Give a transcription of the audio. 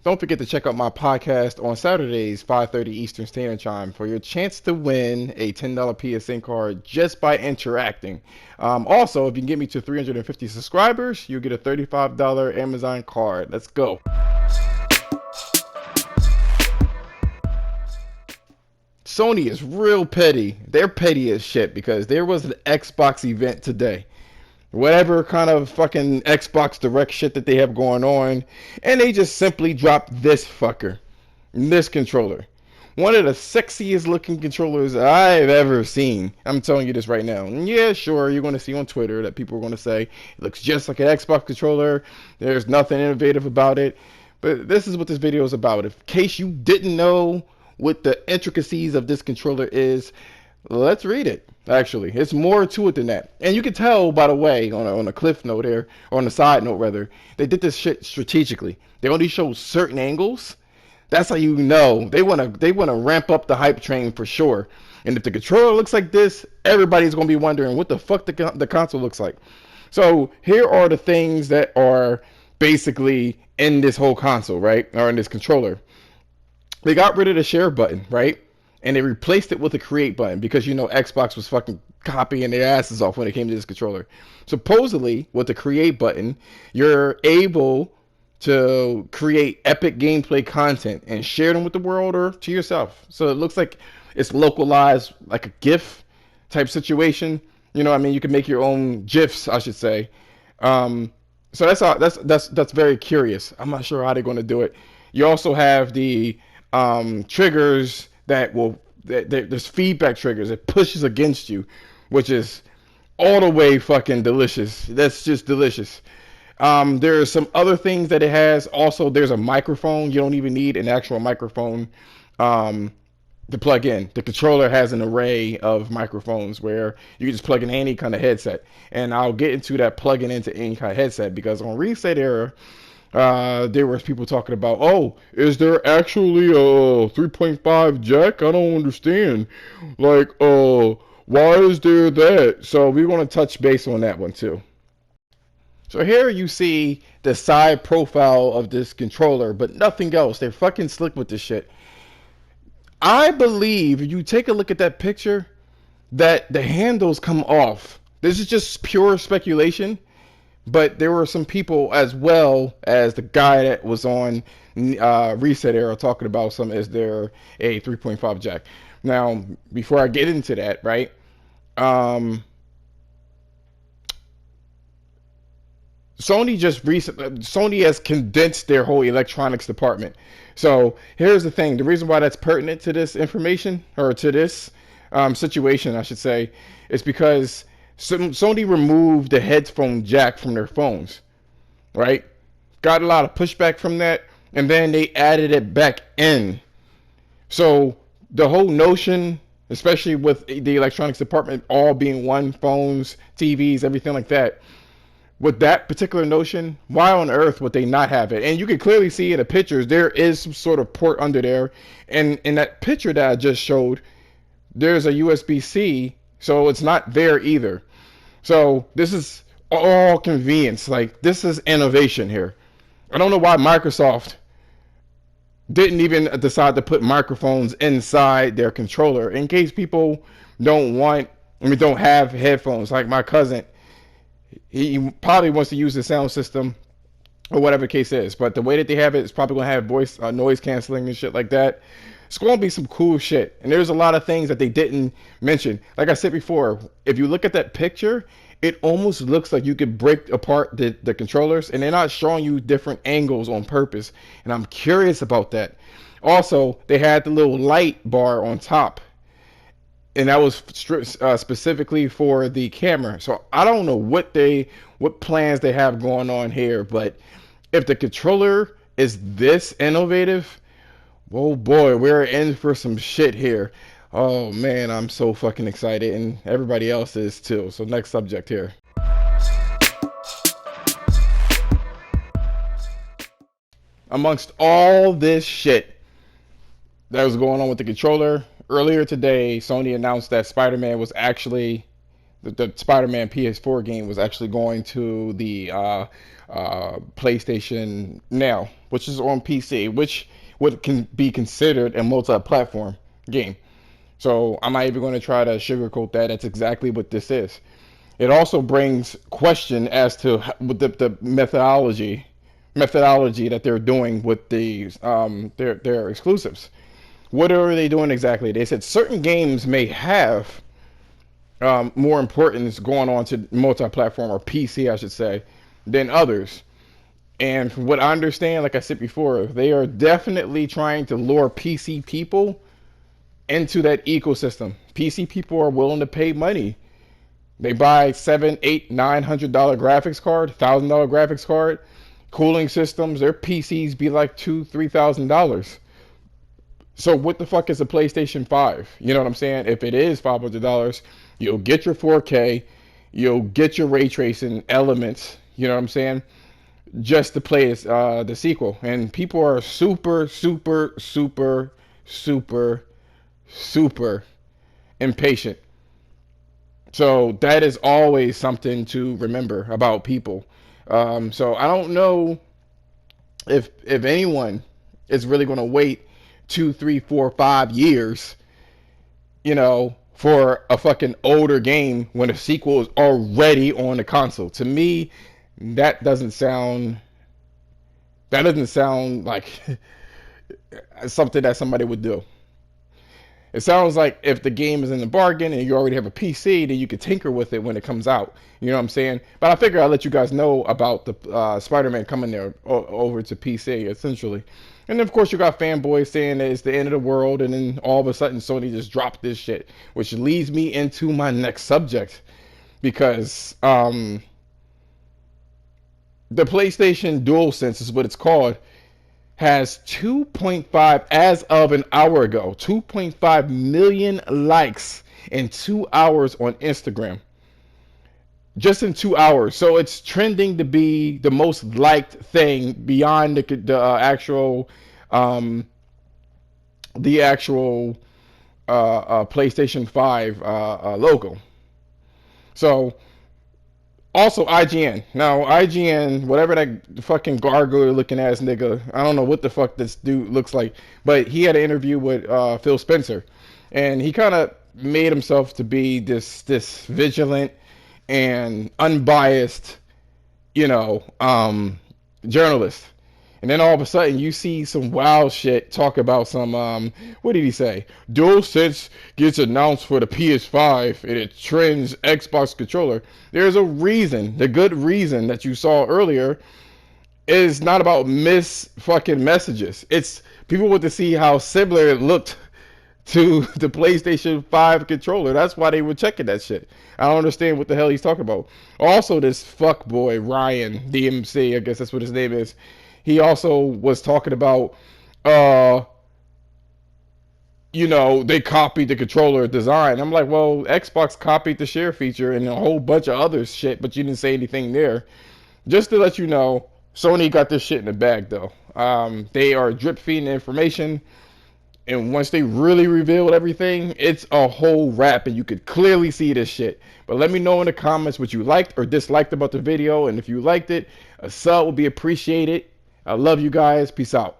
Don't forget to check out my podcast on Saturdays, 5:30 Eastern Standard Time, for your chance to win a $10 PSN card just by interacting. Also, if you can get me to 350 subscribers, you'll get a $35 Amazon card. Let's go. Sony is real petty. They're petty as shit because there was an Xbox event today. Whatever kind of fucking Xbox Direct shit that they have going on, and they just simply dropped this fucker, this controller. One of the sexiest looking controllers I've ever seen. I'm telling you this right now. And yeah, sure, you're going to see on Twitter that people are going to say it looks just like an Xbox controller. There's nothing innovative about it. But this is what this video is about. In case you didn't know what the intricacies of this controller is, let's read it. Actually, it's more to it than that. And you can tell, by the way, on a cliff note here, or on a side note rather, they did this shit strategically. They only show certain angles. That's how you know they wanna ramp up the hype train for sure. And if the controller looks like this, everybody's gonna be wondering what the fuck the console looks like. So here are the things that are basically in this whole console, right? Or in this controller. They got rid of the share button, right? And they replaced it with a create button because, you know, Xbox was fucking copying their asses off when it came to this controller. Supposedly, with the create button, you're able to create epic gameplay content and share them with the world or to yourself. So it looks like it's localized, like a GIF type situation. You know what I mean? You can make your own GIFs, I should say. So that's very curious. I'm not sure how they're going to do it. You also have the triggers that there's feedback triggers. It pushes against you, which is all the way fucking delicious. That's just delicious. There's some other things that it has. Also, there's a microphone. You don't even need an actual microphone to plug in. The controller has an array of microphones where you can just plug in any kind of headset. And I'll get into that plugging into any kind of headset because on Reset Era, there was people talking about, oh, is there actually a 3.5 jack? I don't understand. Like, why is there that? So we want to touch base on that one too. So here you see the side profile of this controller, but nothing else. They're fucking slick with this shit. I believe if you take a look at that picture, that the handles come off. This is just pure speculation. But there were some people, as well as the guy that was on Reset Era talking about is there a 3.5 jack. Now, before I get into that, right? Sony has condensed their whole electronics department. So here's the thing: the reason why that's pertinent to this information, or to this situation, I should say, is because Sony removed the headphone jack from their phones, right? Got a lot of pushback from that, and then they added it back in. So the whole notion, especially with the electronics department all being one, phones, TVs, everything like that, with that particular notion, why on earth would they not have it? And you can clearly see in the pictures, there is some sort of port under there. And in that picture that I just showed, there's a USB-C, so it's not there either. So this is all convenience. Like, this is innovation here. I don't know why Microsoft didn't even decide to put microphones inside their controller in case people don't have headphones. Like my cousin, he probably wants to use the sound system or whatever the case is, but the way that they have it is probably going to have voice noise canceling and shit like that. It's going to be some cool shit. And there's a lot of things that they didn't mention. Like I said before, if you look at that picture, it almost looks like you could break apart the controllers, and they're not showing you different angles on purpose. And I'm curious about that. Also, they had the little light bar on top, and that was specifically for the camera. So I don't know what plans they have going on here, but if the controller is this innovative, oh boy, we're in for some shit here. Oh man, I'm so fucking excited, and everybody else is too. So next subject here. Amongst all this shit that was going on with the controller, earlier today, Sony announced that Spider-Man was actually the Spider-Man PS4 game was actually going to the PlayStation Now, which is on PC, which would can be considered a multi-platform game. So I'm not even going to try to sugarcoat that. That's exactly what this is. It also brings question as to the methodology that they're doing with their exclusives. What are they doing exactly? They said certain games may have more importance going on to multi-platform, or PC, I should say, than others. And from what I understand, like I said before, they are definitely trying to lure PC people into that ecosystem. PC people are willing to pay money. They buy $700, $800, $900 graphics card, $1,000 graphics card, cooling systems. Their PCs be like $2,000, $3,000. So what the fuck is a PlayStation 5? You know what I'm saying? If it is $500, you'll get your 4K, you'll get your ray tracing elements. You know what I'm saying? Just to play the sequel. And people are super, super, super, super, super impatient. So that is always something to remember about people. So I don't know if anyone is really going to wait 2, 3, 4, 5 years, you know, for a fucking older game when a sequel is already on the console. To me, that doesn't sound like something that somebody would do. It sounds like if the game is in the bargain and you already have a PC, then you could tinker with it when it comes out. You know what I'm saying? But I figure I'll let you guys know about the Spider-Man coming there over to PC, essentially. And then, of course, you got fanboys saying that it's the end of the world, and then all of a sudden Sony just dropped this shit, which leads me into my next subject. Because the PlayStation DualSense is what it's called, has 2.5, as of an hour ago, 2.5 million likes in 2 hours on Instagram. Just in 2 hours. So it's trending to be the most liked thing beyond the actual PlayStation 5 logo. So also IGN. Now IGN, whatever that fucking gargoyle looking ass nigga, I don't know what the fuck this dude looks like, but he had an interview with Phil Spencer, and he kind of made himself to be this vigilant and unbiased, you know, journalist. And then all of a sudden you see some wild shit talk about some, what did he say? DualSense gets announced for the PS5 and it trends Xbox controller. There's a reason. The good reason that you saw earlier is not about fucking messages. It's people want to see how similar it looked to the PlayStation 5 controller. That's why they were checking that shit. I don't understand what the hell he's talking about. Also, this fuckboy, Ryan, DMC, I guess that's what his name is. He also was talking about, you know, they copied the controller design. I'm like, well, Xbox copied the share feature and a whole bunch of other shit, but you didn't say anything there. Just to let you know, Sony got this shit in the bag, though. They are drip feeding information, and once they really reveal everything, it's a whole wrap, and you could clearly see this shit. But let me know in the comments what you liked or disliked about the video, and if you liked it, a sub will be appreciated. I love you guys. Peace out.